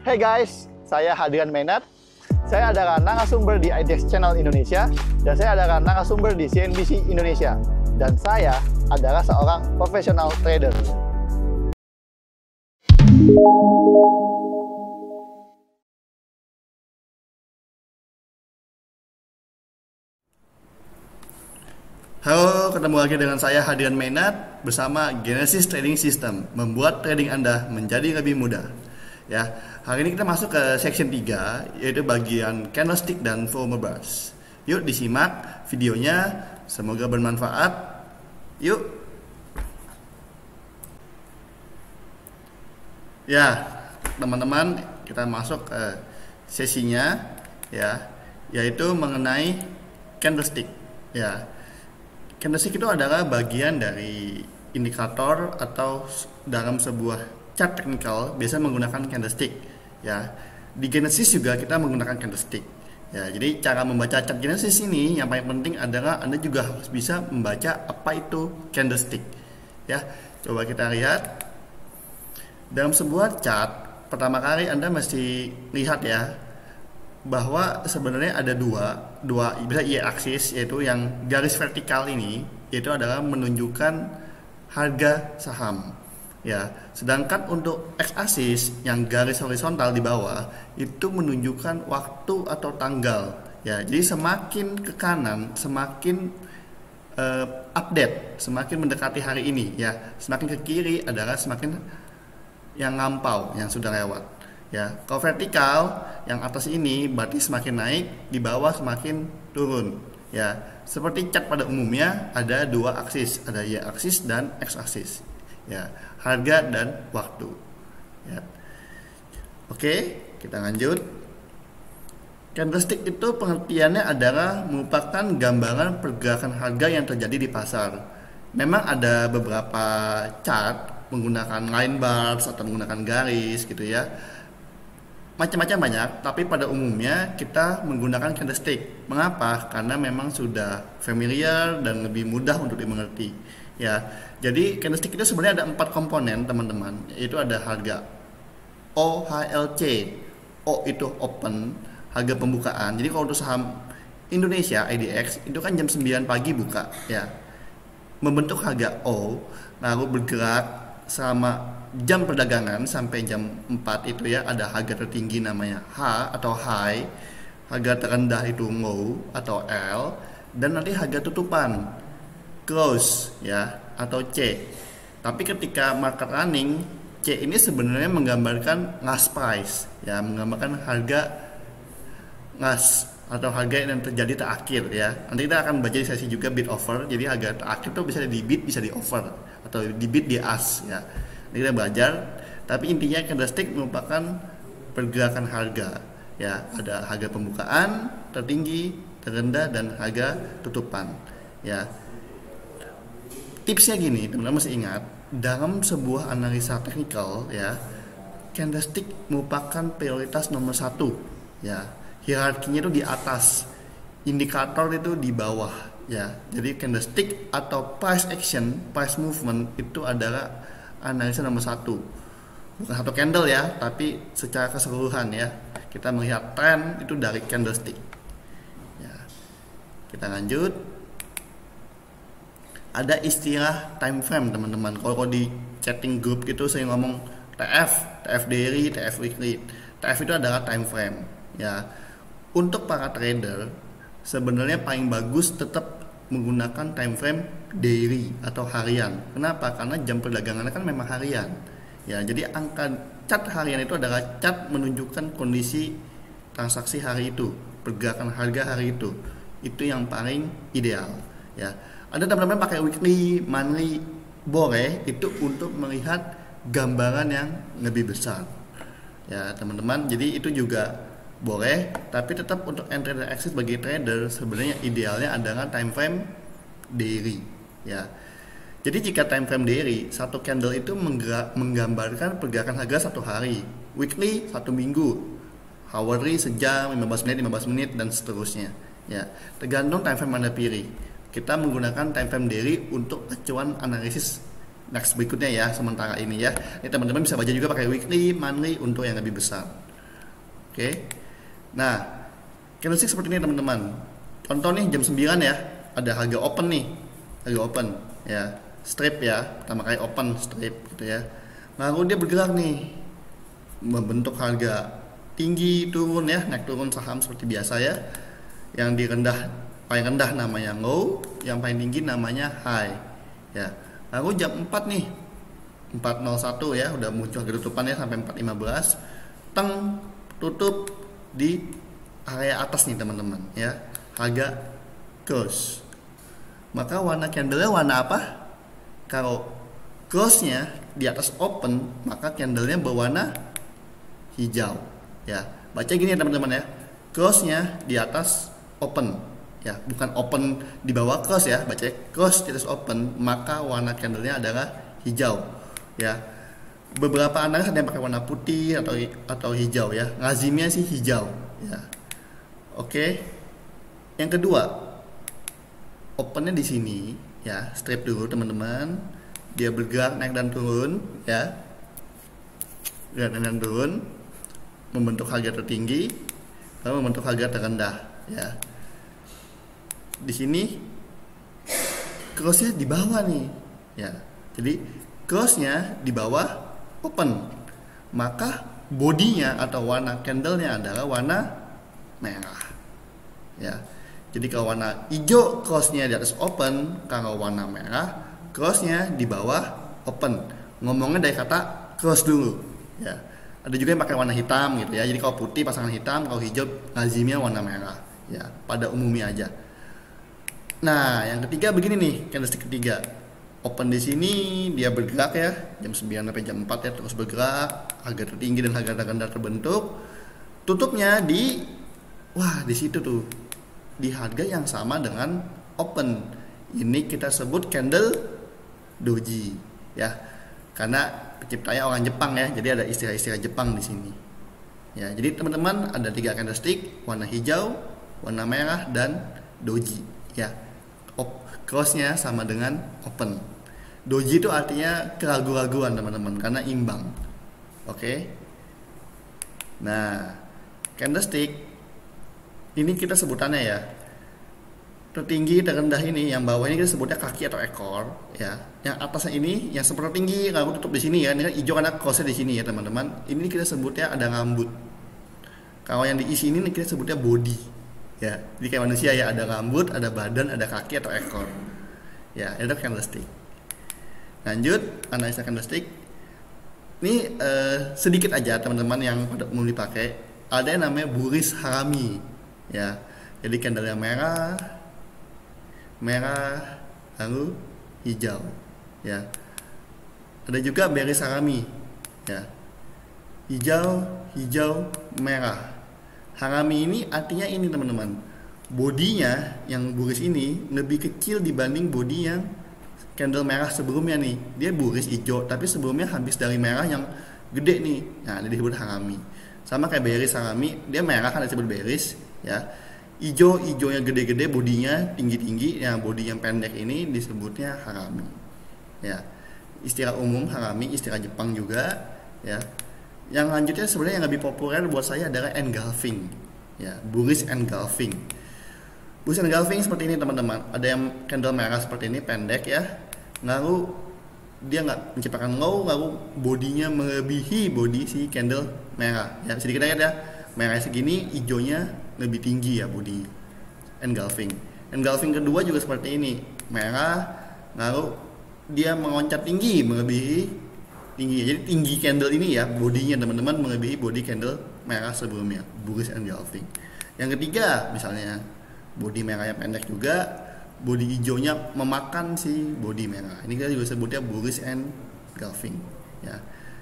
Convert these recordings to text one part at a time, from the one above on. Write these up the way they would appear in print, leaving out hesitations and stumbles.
Hey guys, saya Hadrian Maynard. Saya adalah narasumber di IDX Channel Indonesia dan saya adalah narasumber di CNBC Indonesia. Dan saya adalah seorang profesional trader. Halo, ketemu lagi dengan saya Hadrian Maynard bersama Genesis Trading System, membuat trading Anda menjadi lebih mudah. Ya, hari ini kita masuk ke section 3, yaitu bagian candlestick dan volume bars. Yuk disimak videonya, semoga bermanfaat. Yuk. Ya, teman-teman, kita masuk ke sesinya, ya, yaitu mengenai candlestick. Ya, candlestick itu adalah bagian dari indikator atau dalam sebuah chart technical biasa menggunakan candlestick. Ya, di Genesis juga kita menggunakan candlestick. Ya, jadi cara membaca chart Genesis ini yang paling penting adalah Anda juga harus bisa membaca apa itu candlestick. Ya, coba kita lihat dalam sebuah chart. Pertama kali Anda mesti lihat ya bahwa sebenarnya ada dua bisa y-axis, yaitu yang garis vertikal ini yaitu adalah menunjukkan harga saham. Ya, sedangkan untuk x-axis yang garis horizontal di bawah itu menunjukkan waktu atau tanggal. Ya, jadi semakin ke kanan semakin update, semakin mendekati hari ini. Ya, semakin ke kiri adalah semakin yang lampau, yang sudah lewat. Ya, kalau vertikal yang atas ini berarti semakin naik, di bawah semakin turun. Ya, seperti chart pada umumnya ada dua aksis, ada y-axis dan x-axis. Ya, harga dan waktu. Ya. Oke, kita lanjut. Candlestick itu pengertiannya adalah merupakan gambaran pergerakan harga yang terjadi di pasar. Memang ada beberapa chart menggunakan line bars atau menggunakan garis gitu ya. Macam-macam banyak, tapi pada umumnya kita menggunakan candlestick. Mengapa? Karena memang sudah familiar dan lebih mudah untuk dimengerti. Ya, jadi candlestick itu sebenarnya ada 4 komponen, teman-teman. Yaitu ada harga OHLC. O itu open, harga pembukaan. Jadi kalau untuk saham Indonesia IDX itu kan jam 9 pagi buka, ya. Membentuk harga O, lalu bergerak selama jam perdagangan sampai jam 4 itu ya, ada harga tertinggi namanya H atau high, harga terendah itu low atau L, dan nanti harga tutupan close ya atau C. Tapi ketika market running, C ini sebenarnya menggambarkan last price ya, menggambarkan harga last atau harga yang terjadi terakhir ya. Nanti kita akan baca di sesi juga bid offer. Jadi harga terakhir itu bisa di bid, bisa di offer atau di bid di ask ya. Nanti kita belajar. Tapi intinya candlestick merupakan pergerakan harga ya. Ada harga pembukaan, tertinggi, terendah, dan harga tutupan ya. Tipsnya gini, teman-teman mesti ingat, dalam sebuah analisa teknikal ya, candlestick merupakan prioritas nomor 1 ya. Hierarkinya itu di atas, indikator itu di bawah ya. Jadi candlestick atau price action, price movement itu adalah analisa nomor 1. Bukan satu candle ya, tapi secara keseluruhan ya. Kita melihat tren itu dari candlestick. Ya. Kita lanjut. Ada istilah time frame, teman-teman. Kalau di chatting group gitu saya ngomong TF daily, TF weekly. TF itu adalah time frame ya. Untuk para trader sebenarnya paling bagus tetap menggunakan time frame daily atau harian. Kenapa? Karena jam perdagangannya kan memang harian. Ya, jadi angka chart harian itu adalah chart menunjukkan kondisi transaksi hari itu, pergerakan harga hari itu. Itu yang paling ideal ya. Ada teman-teman pakai weekly, monthly, boleh, itu untuk melihat gambaran yang lebih besar. Ya, teman-teman, jadi itu juga boleh, tapi tetap untuk entry dan exit bagi trader sebenarnya idealnya adalah time frame daily, ya. Jadi jika time frame daily, satu candle itu menggambarkan pergerakan harga satu hari, weekly satu minggu, hourly sejam, 15 menit dan seterusnya. Ya, tergantung time frame Anda pilih. Kita menggunakan time frame daily untuk acuan analisis next berikutnya ya, sementara ini ya. Ini teman-teman bisa baca juga pakai weekly, monthly untuk yang lebih besar. Oke. Nah, candlestick seperti ini teman-teman. Contoh nih jam 9 ya, ada harga open nih. Harga open ya. Strip ya, pertama kali open strip gitu ya. Lalu dia bergerak nih, membentuk harga tinggi turun ya, naik turun saham seperti biasa ya. Yang di paling rendah namanya low, yang paling tinggi namanya high ya. Lalu jam 4 nih, 4.01 ya, udah muncul ketutupannya sampai 4.15, teng tutup di area atas nih teman-teman ya, harga close. Maka warna candlenya warna apa? Kalau close-nya di atas open, maka candlenya berwarna hijau ya. Baca gini ya teman-teman ya, close-nya di atas open ya, bukan open di bawah close ya. Baca close di atas open, maka warna candlenya adalah hijau ya. Beberapa analis ada yang pakai warna putih atau hijau ya. Lazimnya sih hijau ya. Oke. Yang kedua, opennya di sini ya, strip dulu teman-teman. Dia bergerak naik dan turun ya. Bergerak naik dan turun, membentuk harga tertinggi lalu membentuk harga terendah ya. Di sini close-nya di bawah nih ya. Jadi close-nya di bawah open, maka bodinya atau warna candlenya adalah warna merah ya. Jadi kalau warna hijau close-nya di atas open, kalau warna merah close-nya di bawah open. Ngomongnya dari kata close dulu ya. Ada juga yang pakai warna hitam gitu ya. Jadi kalau putih pasangan hitam, kalau hijau lazimnya warna merah ya, pada umumnya aja. Nah, yang ketiga begini nih, candlestick ketiga. Open di sini dia bergerak ya, jam 9 sampai jam 4 ya, terus bergerak, harga tertinggi dan harga terendah terbentuk. Tutupnya di situ tuh, di harga yang sama dengan open. Ini kita sebut candle doji ya. Karena penciptanya orang Jepang ya, jadi ada istilah-istilah Jepang di sini. Ya, jadi teman-teman ada 3 candlestick, warna hijau, warna merah dan doji ya. Close-nya sama dengan open. Doji itu artinya keraguan-raguan teman-teman, karena imbang. Oke. Nah, candlestick ini kita sebutannya ya, tertinggi terendah ini, yang bawah ini kita sebutnya kaki atau ekor ya. Yang atasnya ini yang super tinggi lalu tutup di sini ya. Ini kan hijau karena close di sini ya teman-teman. Ini kita sebutnya ada rambut. Kalau yang diisi ini kita sebutnya body ya. Jadi kayak manusia ya, ada rambut, ada badan, ada kaki atau ekor ya. Itu candlestick. Lanjut analisa candlestick. Ini sedikit aja teman-teman yang pada umum dipakai. Ada yang namanya Bullish Harami ya. Jadi candle yang merah lalu hijau ya. Ada juga Bearish Harami ya, hijau merah. Harami ini artinya ini teman-teman, bodinya yang bullish ini lebih kecil dibanding body yang candle merah sebelumnya nih. Dia bullish hijau tapi sebelumnya habis dari merah yang gede nih. Nah, ini disebut Harami. Sama kayak Bearish Harami, dia merah kan disebut bearish ya. Hijau yang gede-gede, bodinya tinggi-tinggi, yang bodi yang pendek ini disebutnya Harami ya. Istilah umum Harami, istilah Jepang juga ya. Yang lanjutnya sebenarnya yang lebih populer buat saya adalah engulfing ya, bullish engulfing. Bullish engulfing seperti ini teman-teman. Ada yang candle merah seperti ini pendek ya, lalu dia nggak menciptakan low, lalu bodinya melebihi bodi si candle merah ya. Sedikit lihat ya, merah segini, hijaunya lebih tinggi ya body. Engulfing kedua juga seperti ini, merah lalu dia meloncat tinggi melebihi tinggi. Jadi tinggi candle ini ya, bodinya teman-teman melebihi body candle merah sebelumnya, bullish engulfing. Yang ketiga misalnya body merahnya pendek juga, body hijaunya memakan si body merah. Ini kita juga sebutnya bullish engulfing ya.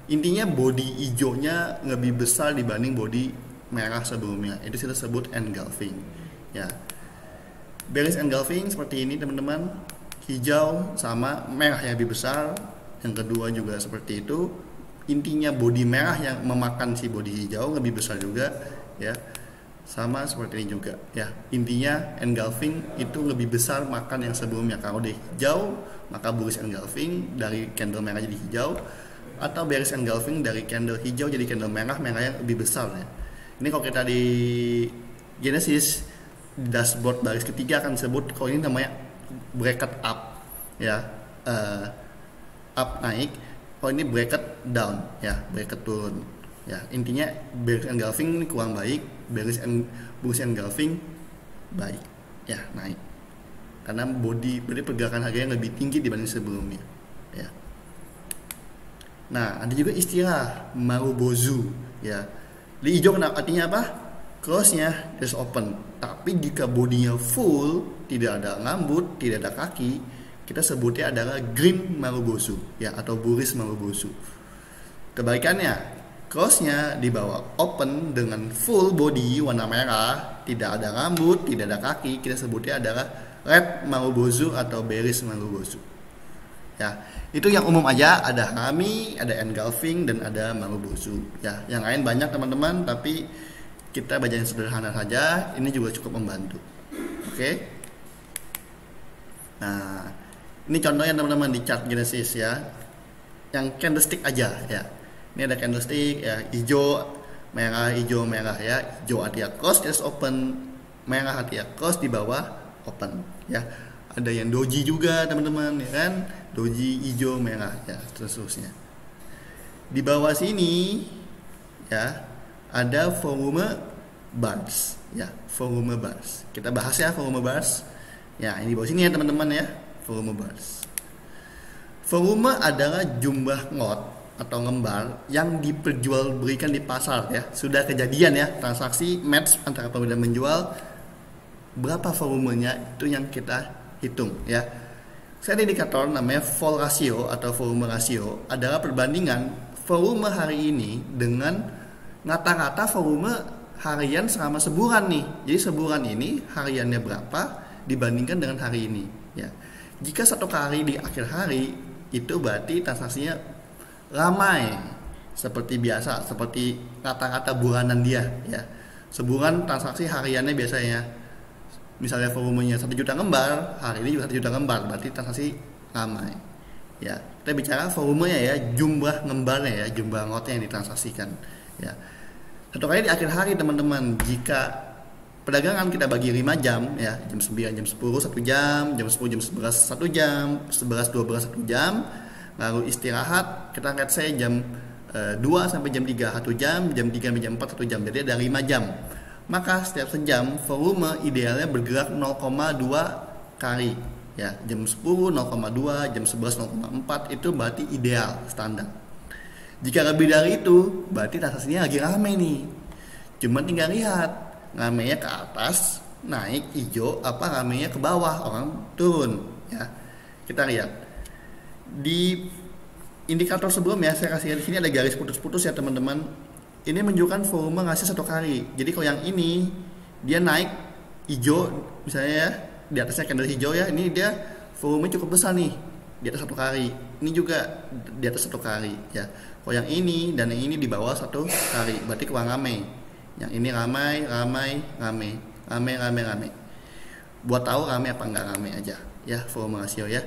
Intinya body hijaunya lebih besar dibanding body merah sebelumnya. Itu kita sebut engulfing ya. Bearish engulfing seperti ini teman-teman, hijau sama merah yang lebih besar. Yang kedua juga seperti itu. Intinya body merah yang memakan si body hijau lebih besar juga ya. Sama seperti ini juga ya. Intinya engulfing itu lebih besar makan yang sebelumnya. Kalau di hijau maka bullish engulfing dari candle merah jadi hijau, atau bearish engulfing dari candle hijau jadi candle merah yang lebih besar ya. Ini kalau kita di Genesis di dashboard baris ketiga akan disebut kalau ini namanya bracket up ya, up naik, kalau ini bracket down ya, bracket turun ya. Intinya bearish engulfing ini kurang baik, bullish engulfing baik ya, naik karena berarti pergerakan harganya lebih tinggi dibanding sebelumnya ya. Nah, ada juga istilah Marubozu ya. Di hijau artinya apa? Close-nya is open. Tapi jika bodinya full, tidak ada rambut, tidak ada kaki, kita sebutnya adalah green Marubozu ya, atau bullish Marubozu. Kebalikannya, close-nya di bawah open dengan full body warna merah, tidak ada rambut, tidak ada kaki, kita sebutnya adalah red Marubozu atau bearish Marubozu. Ya, itu yang umum aja, ada Harami, ada engulfing, dan ada Marubozu. Ya, yang lain banyak teman-teman, tapi kita baca yang sederhana saja. Ini juga cukup membantu. Oke. Nah, ini contohnya teman-teman di chart Genesis ya, yang candlestick aja ya. Ini ada candlestick ya, hijau, merah ya. Hijau artinya close, just open. Merah artinya close, di bawah open ya. Ada yang doji juga teman-teman ya kan, doji hijau merah ya, seterusnya. Di bawah sini ya ada volume bars ya, volume bars. Kita bahas ya volume bars ya, ini di bawah sini ya teman-teman ya, volume bars. Volume adalah jumlah lot atau lembar yang diperjualbelikan di pasar ya. Sudah kejadian ya, transaksi match antara pembeli dan menjual, berapa volumenya itu yang kita hitung ya. Saya ada indikator namanya vol ratio atau volume ratio, adalah perbandingan volume hari ini dengan rata-rata volume harian selama sebulan nih. Jadi sebulan ini hariannya berapa dibandingkan dengan hari ini ya. Jika satu kali di akhir hari, itu berarti transaksinya ramai seperti biasa, seperti rata-rata bulanan dia ya. Sebulan transaksi hariannya biasanya misalnya volumenya 1 juta lembar, hari ini juga 1 juta lembar, berarti transaksi ramai ya. Kita bicara volumenya ya, jumlah lembarnya ya, jumlah lotnya yang ditransaksikan ya. Satu kali di akhir hari teman-teman, jika perdagangan kita bagi 5 jam ya, jam 9, jam 10 1 jam, jam 10, jam 11 1 jam, 11, 12 1 jam, lalu istirahat kita lihat saya jam 2 sampai jam 3 1 jam, jam 3 sampai jam 4 1 jam, jadi ada 5 jam. Maka setiap sejam volume idealnya bergerak 0,2 kali ya. Jam 10 0,2, jam 11 0,4, itu berarti ideal standar. Jika lebih dari itu berarti transaksinya lagi rame nih. Cuma tinggal lihat ramenya ke atas naik hijau, apa ramenya ke bawah orang turun ya. Kita lihat di indikator sebelumnya, saya kasih di sini ada garis putus-putus ya teman-teman. Ini menunjukkan volume ngasih 1 kali. Jadi kalau yang ini dia naik hijau misalnya ya, di atasnya candle hijau ya, ini dia volume cukup besar nih di atas 1 kali. Ini juga di atas 1 kali ya. Kalau yang ini dan yang ini di bawah 1 kali, berarti kurang ramai. Yang ini ramai. Buat tahu ramai apa enggak ramai aja ya, volume rasio ya.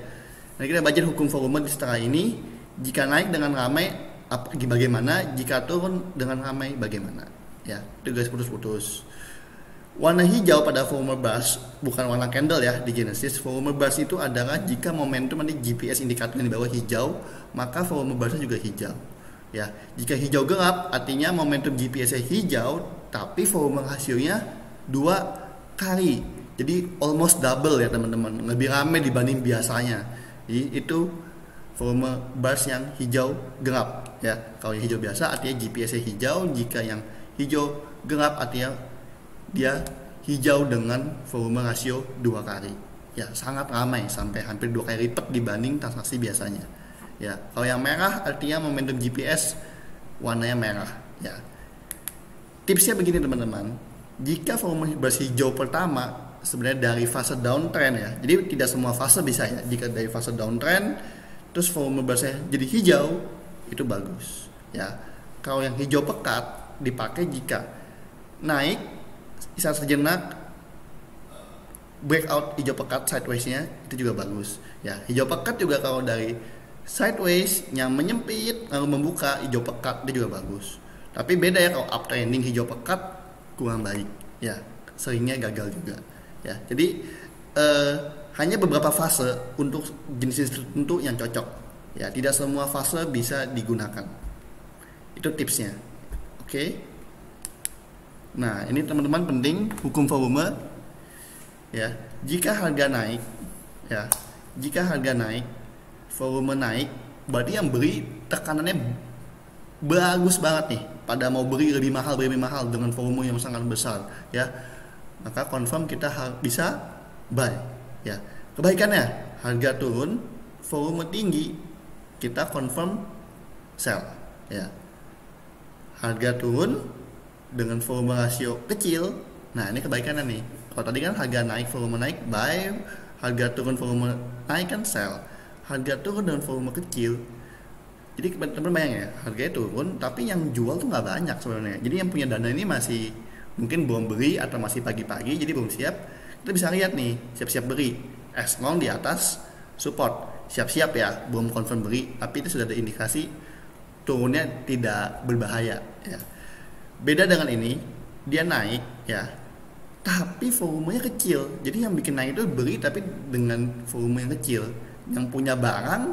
Nah, kita baca hukum volume di setelah ini. Jika naik dengan ramai bagaimana, jika turun dengan ramai bagaimana ya. Itu guys putus-putus. Warna hijau pada volume bars, bukan warna candle ya di Genesis. Volume bars itu adalah jika momentum nanti GPS indikator yang di bawah hijau, maka volume barsnya juga hijau ya. Jika hijau gelap artinya momentum GPS-nya hijau tapi volume rasionya 2 kali. Jadi almost double ya teman-teman, lebih ramai dibanding biasanya. Jadi itu volume bars yang hijau gelap ya. Kalau yang hijau biasa artinya GPS-nya hijau, jika yang hijau gelap artinya dia hijau dengan volume rasio 2 kali ya, sangat ramai sampai hampir 2 kali lipat dibanding transaksi biasanya ya. Kalau yang merah artinya momentum GPS warnanya merah ya. Tipsnya begini teman-teman, jika volume bars hijau pertama sebenarnya dari fase downtrend ya, jadi tidak semua fase bisa ya. Jika dari fase downtrend terus volume barsnya jadi hijau, itu bagus ya. Kalau yang hijau pekat dipakai jika naik istirahat sejenak, breakout hijau pekat sideways-nya, itu juga bagus ya. Hijau pekat juga kalau dari sideways yang menyempit lalu membuka hijau pekat, itu juga bagus. Tapi beda ya kalau uptrending hijau pekat kurang baik, ya, seringnya gagal juga, ya. Jadi hanya beberapa fase untuk jenis tertentu yang cocok, ya. Tidak semua fase bisa digunakan. Itu tipsnya, oke. Nah, ini teman-teman penting hukum volume, ya. Jika harga naik, ya, jika harga naik, volume naik, berarti yang beli tekanannya bagus banget nih, pada mau beli lebih mahal dengan volume yang sangat besar, ya. Maka confirm kita bisa buy, ya. Kebaikannya harga turun, volume tinggi, kita confirm sell, ya. Harga turun dengan volume rasio kecil, nah ini kebaikannya nih. Kalau tadi kan harga naik volume naik buy, harga turun volume naik kan sell. Harga turun dengan volume kecil, jadi teman-teman bayang ya, harganya turun tapi yang jual tuh nggak banyak sebenarnya. Jadi yang punya dana ini masih mungkin belum beli atau masih pagi-pagi, jadi belum siap. Kita bisa lihat nih, siap-siap beli, as long di atas support, siap-siap ya, belum confirm beli, tapi itu sudah ada indikasi turunnya tidak berbahaya, ya. Beda dengan ini, dia naik, ya, tapi volumenya kecil. Jadi yang bikin naik itu beli tapi dengan volume yang kecil. Yang punya barang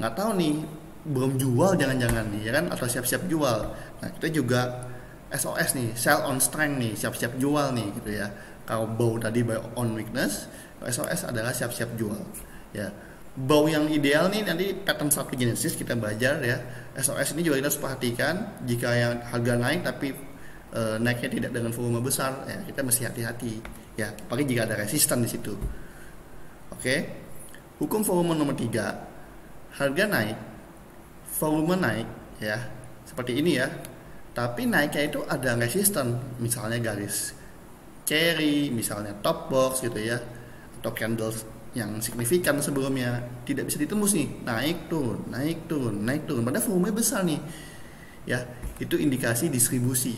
nggak tahu nih, belum jual jangan-jangan nih, ya kan, atau siap-siap jual. Nah, kita juga SOS nih, sell on strength nih, siap-siap jual nih gitu ya. Kalau bow tadi buy on weakness, SOS adalah siap-siap jual, ya. Bow yang ideal nih nanti pattern 1 Genesis kita belajar, ya. SOS ini juga kita harus perhatikan. Jika yang harga naik tapi naiknya tidak dengan volume besar, ya kita mesti hati-hati, ya. Apalagi jika ada resisten di situ. Oke. Hukum volume nomor 3, harga naik, volume naik, ya, seperti ini ya. Tapi naiknya itu ada resisten, misalnya garis carry, misalnya top box gitu ya, atau candles yang signifikan sebelumnya tidak bisa ditembus nih, naik turun, naik turun, naik turun. Padahal volume besar nih, ya. Itu indikasi distribusi.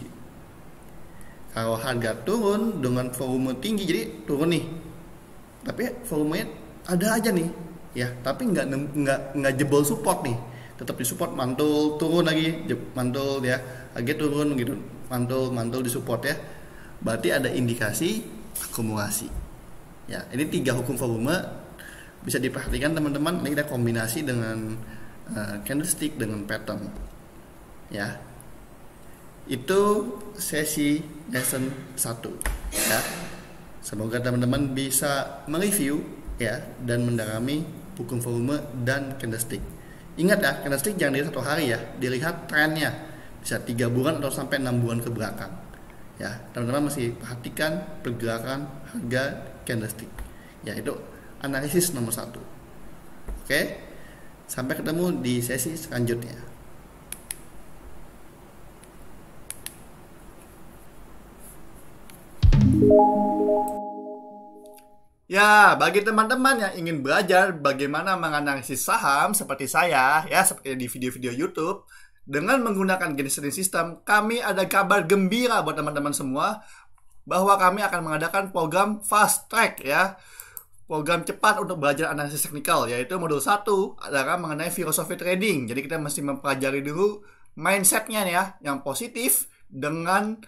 Kalau harga turun dengan volume tinggi, jadi turun nih, tapi volumenya ada aja nih, ya. Tapi nggak jebol support nih, tetap di support, mantul, turun lagi, mantul, ya, lagi turun gitu, mantul di support, ya. Berarti ada indikasi akumulasi, ya. Ini 3 hukum volume bisa diperhatikan teman-teman. Ini kita kombinasi dengan candlestick dengan pattern, ya. Itu sesi lesson 1, ya. Semoga teman-teman bisa mereview, ya, dan mendalami hukum volume dan candlestick. Ingat ya, candlestick jangan dilihat 1 hari ya, dilihat trennya, bisa 3 bulan atau sampai 6 bulan ke belakang, ya. Teman-teman mesti perhatikan pergerakan harga candlestick, ya. Itu analisis nomor 1. Oke, sampai ketemu di sesi selanjutnya. Ya, bagi teman-teman yang ingin belajar bagaimana menganalisis saham seperti saya, ya, seperti di video-video YouTube, dengan menggunakan Genesis Trading System, kami ada kabar gembira buat teman-teman semua, bahwa kami akan mengadakan program Fast Track, ya. Program cepat untuk belajar analisis teknikal, yaitu modul 1 adalah mengenai filosofi trading. Jadi kita mesti mempelajari dulu mindsetnya ya, yang positif dengan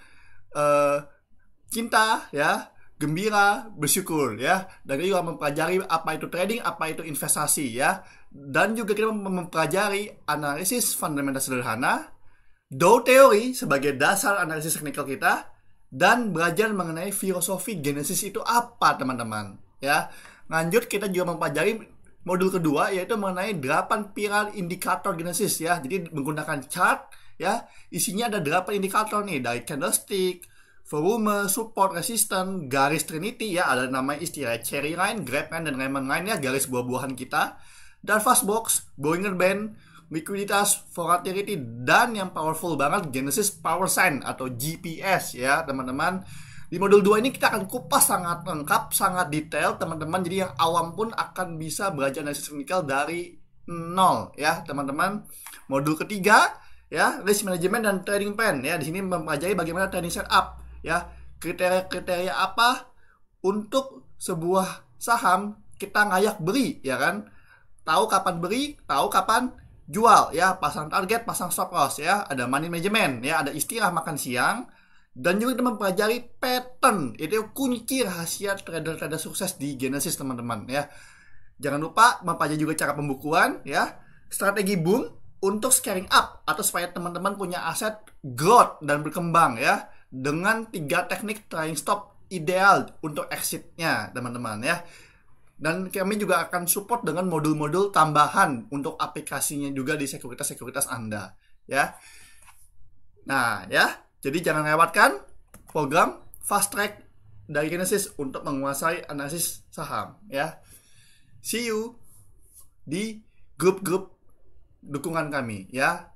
cinta, ya, gembira, bersyukur, ya. Dan juga mempelajari apa itu trading, apa itu investasi, ya. Dan juga kita mempelajari analisis fundamental sederhana, Dow teori sebagai dasar analisis teknikal kita, dan belajar mengenai filosofi Genesis itu apa, teman-teman, ya. Lanjut, kita juga mempelajari modul kedua, yaitu mengenai 8 pilar indikator Genesis, ya. Jadi menggunakan chart, ya. Isinya ada 8 indikator nih, dari candlestick, volume, support, resistance, garis trinity, ya, ada nama istilah cherry line, grape line, dan lemon line, ya, garis buah-buahan kita, dan fast box, Bollinger Band, likuiditas, volatility, dan yang powerful banget Genesis Power Sign atau GPS, ya, teman-teman. Di modul 2 ini kita akan kupas sangat lengkap, sangat detail, teman-teman. Jadi yang awam pun akan bisa belajar analisis teknikal dari nol, ya, teman-teman. Modul ketiga, ya, risk management dan trading plan, ya. Di sini mempelajari bagaimana trading setup, ya, kriteria-kriteria apa untuk sebuah saham kita layak beli, ya kan? Tahu kapan beli, tahu kapan jual, ya, pasang target, pasang stop loss, ya. Ada money management, ya, ada istilah makan siang, Dan juga kita mempelajari pattern. Itu kunci rahasia trader-trader sukses di Genesis, teman-teman ya. Jangan lupa mempelajari juga cara pembukuan ya. Strategi boom untuk scaling up atau supaya teman-teman punya aset growth dan berkembang ya. Dengan 3 teknik trailing stop ideal untuk exitnya, teman-teman ya. Dan kami juga akan support dengan modul-modul tambahan untuk aplikasinya juga di sekuritas-sekuritas Anda ya. Nah ya, jadi jangan lewatkan program Fast Track dari Genesis untuk menguasai analisis saham ya. See you di grup-grup dukungan kami ya.